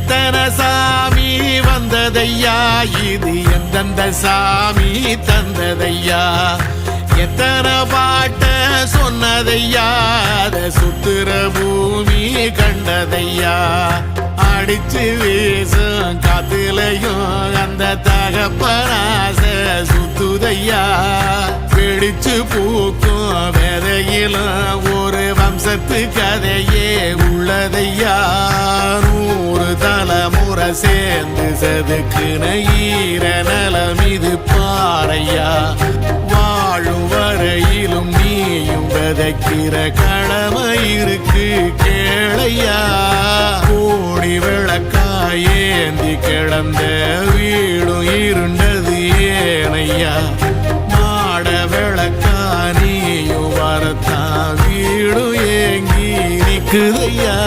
எத்தனை சாமி வந்ததையா, இது எந்தெந்த சாமி தந்ததையா, எத்தனை பாட்ட சொன்னதையா, அத சுத்துற பூமி கண்டதையா, அடிச்சு வீசும் காத்துலையும் அந்த தகப்பனாச சுத்துதையா, பிடிச்சு பூக்கும் விதையிலும் ஒரு வம்சத்து கதையே உள்ளதையா, 100 தலைமுறை சேர்ந்து செதுக்குன ஈர நலம் இது பாறையா, வாழும் வரையிலும் நீயும் விதைக்கிற கடமை இருக்கு கேளையா, கோடி விளக்காயேந்தி கிடந்த வீடும் இருண்டது ஏனையா, மாட விளக்கா நீயும் வரத்தான் வீடும் ஏங்கி நிக்குதையா.